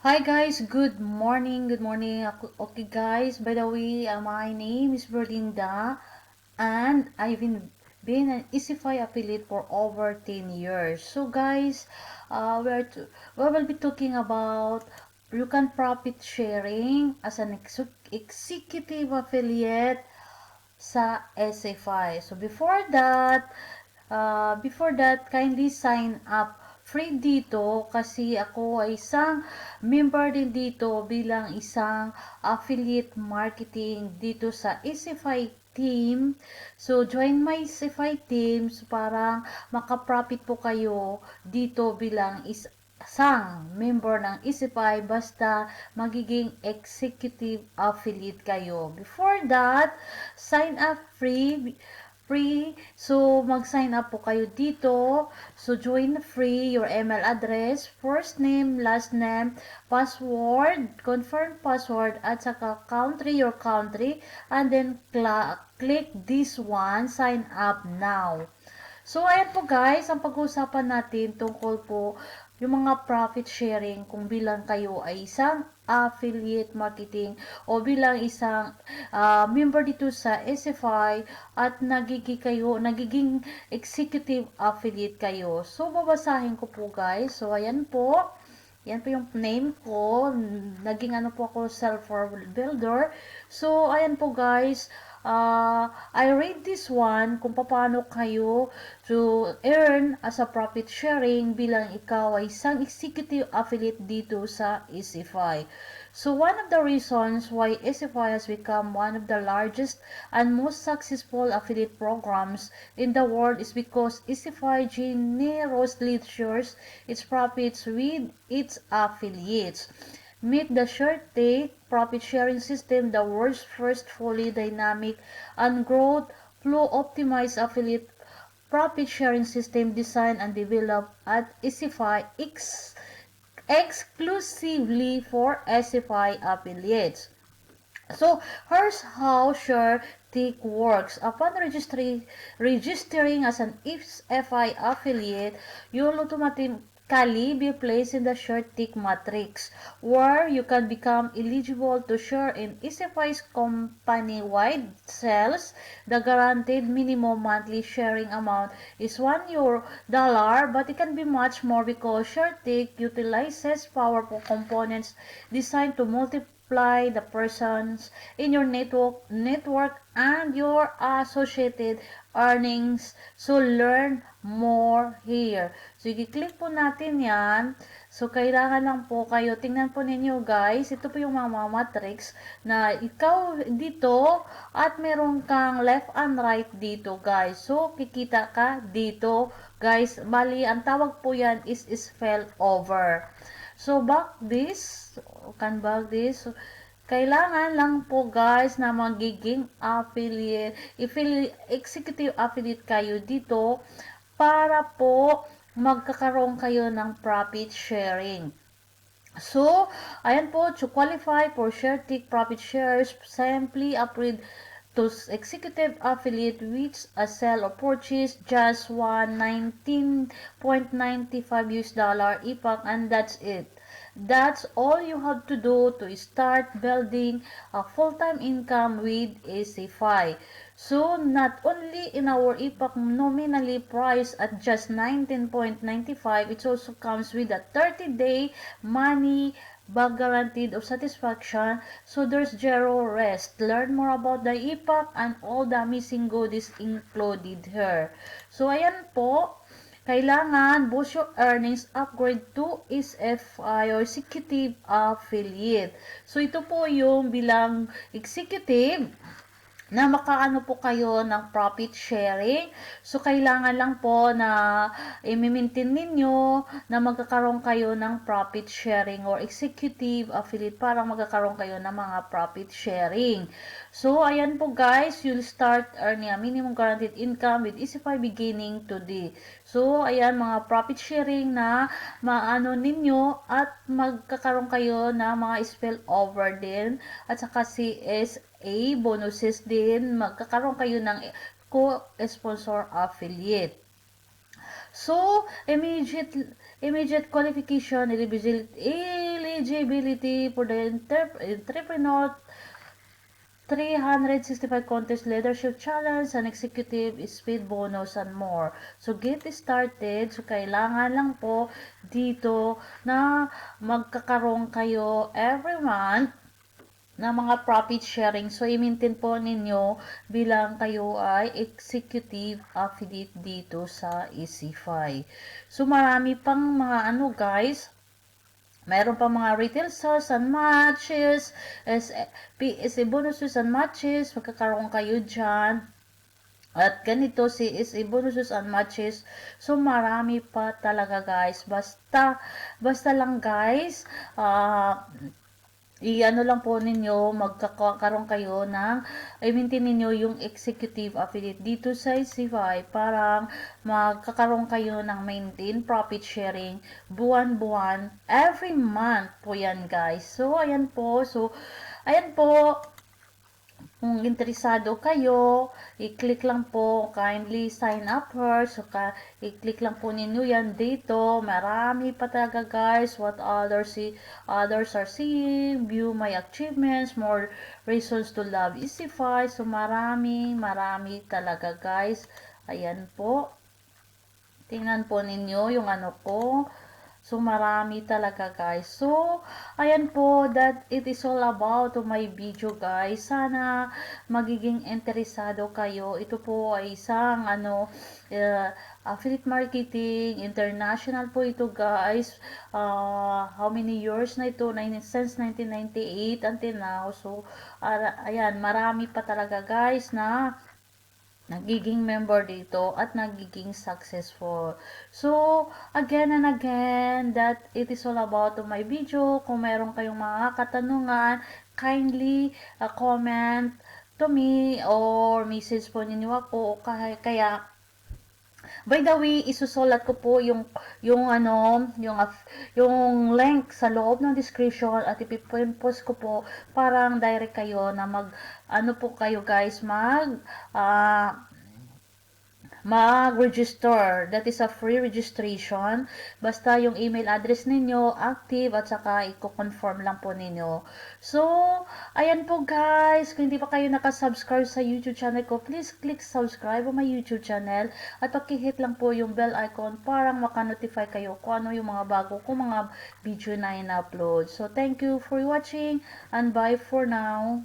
Hi guys, good morning, good morning. Okay guys, by the way, my name is Berlinda and been an Easify affiliate for over 10 years. So guys, we will be talking about you can profit sharing as an executive affiliate sa SFI. So before that, kindly sign up free dito kasi ako ay isang member din dito bilang isang affiliate marketing dito sa Isify team. So, join my Isify team so parang makaprofit po kayo dito bilang isang member ng Isify basta magiging executive affiliate kayo. Before that, sign up free. So, mag-sign up po kayo dito. So, join free, your email address, first name, last name, password, confirm password, at saka country, your country, and then click this one, sign up now. So, ayan po guys, ang pag-uusapan natin tungkol po yung mga profit sharing kung bilang kayo ay isang affiliate marketing o bilang isang member dito sa SFI at nagiging executive affiliate kayo. So, babasahin ko po guys. So, ayan po. Yan po yung name ko. Naging ano po ako self-builder. So, ayan po guys. I read this one kung paano kayo to earn as a profit sharing bilang ikaw ay isang executive affiliate dito sa Easify. So one of the reasons why Easify has become one of the largest and most successful affiliate programs in the world is because Easify generously shares its profits with its affiliates. Meet the ShareTake profit-sharing system, the world's first fully dynamic and growth flow optimized affiliate profit-sharing system designed and developed at Isify exclusively for SFI affiliates. So, here's how ShareTake works. Upon registering as an SFI affiliate, you'll automatically be placed in the ShareTake matrix, where you can become eligible to share in SFI's company-wide sales. The guaranteed minimum monthly sharing amount is $1, but it can be much more because ShareTake utilizes powerful components designed to multiply the persons in your network and your associated earnings. So learn more here. So i-click po natin yan. So kailangan lang po kayo, tingnan po ninyo guys, ito po yung mga matrix na ikaw dito at meron kang left and right dito guys. So kikita ka dito guys. Bali, ang tawag po yan is spell over. So, back this. So, kailangan lang po guys na magiging executive affiliate kayo dito para po magkakaroon kayo ng profit sharing. So, ayan po, to qualify for ShareTake profit shares, simply upgrade to executive affiliate which a sell or purchase just $119.95 EPAC, and that's it. That's all you have to do to start building a full-time income with ACFI. So, not only in our EPAC nominally priced at just 19.95, it also comes with a 30-day money back guaranteed of satisfaction. So, there's zero rest. Learn more about the EPAC and all the missing goodies included here. So, ayan po. Kailangan boost your earnings, upgrade to SFI or executive affiliate. So, ito po yung bilang executive na makaano po kayo ng profit sharing. So, kailangan lang po na i-maintain ninyo na magkakaroon kayo ng profit sharing or executive affiliate para magkakaroon kayo ng mga profit sharing. So, ayan po guys, you'll start earning a minimum guaranteed income with Easify beginning today. So, ayan mga profit sharing na maano ninyo at magkakaroon kayo ng mga spill over din at saka CSA bonuses din, magkakaroon kayo ng co-sponsor affiliate. So, immediate qualification, eligibility eligibility for the entrepreneur 365 contest leadership challenge and executive speed bonus and more. So get started. So kailangan lang po dito na magkakaroon kayo every month na mga profit sharing. So i-maintain po ninyo bilang kayo ay executive affiliate dito sa EasyFi. So marami pang mga guys, mayroon pa mga retail sales and matches, PSA bonuses and matches, magkakaroon kayo dyan. At ganito si SE bonuses and matches. So marami pa talaga guys. Basta lang guys, i-ano lang po ninyo, magkakaroon kayo ng, i-maintain ninyo yung executive affiliate dito sa EasyFi para magkakaroon kayo ng maintain profit sharing buwan-buwan, every month po yan guys. So, ayan po. Kung interesado kayo, i-click lang po, kindly sign up first. So, i-click lang po ninyo yan dito. Marami pa talaga guys. What others are seeing. View my achievements. More reasons to love EasyFi. So, marami talaga guys. Ayan po. Tingnan po ninyo yung ko. So, marami talaga guys. So, ayan po, that it is all about to my video guys. Sana magiging interesado kayo. Ito po ay isang affiliate marketing, international po ito guys. How many years na ito? Since 1998 until now. So, ayan, marami pa talaga guys na nagiging member dito at nagiging successful. So, again and again, that it is all about to my video. Kung meron kayong mga katanungan, kindly comment to me or message po ninyo ako. Kaya by the way, isusulat ko po yung link sa loob ng description at ipipost ko po parang direct kayo na po kayo guys mag-register. That is a free registration. Basta yung email address ninyo active at saka i-confirm lang po ninyo. So, ayan po guys. Kung hindi pa kayo nakasubscribe sa YouTube channel ko, please click subscribe on my YouTube channel at pakihit lang po yung bell icon para maka-notify kayo kung ano yung mga bago kong mga video na in-upload. So, thank you for watching and bye for now.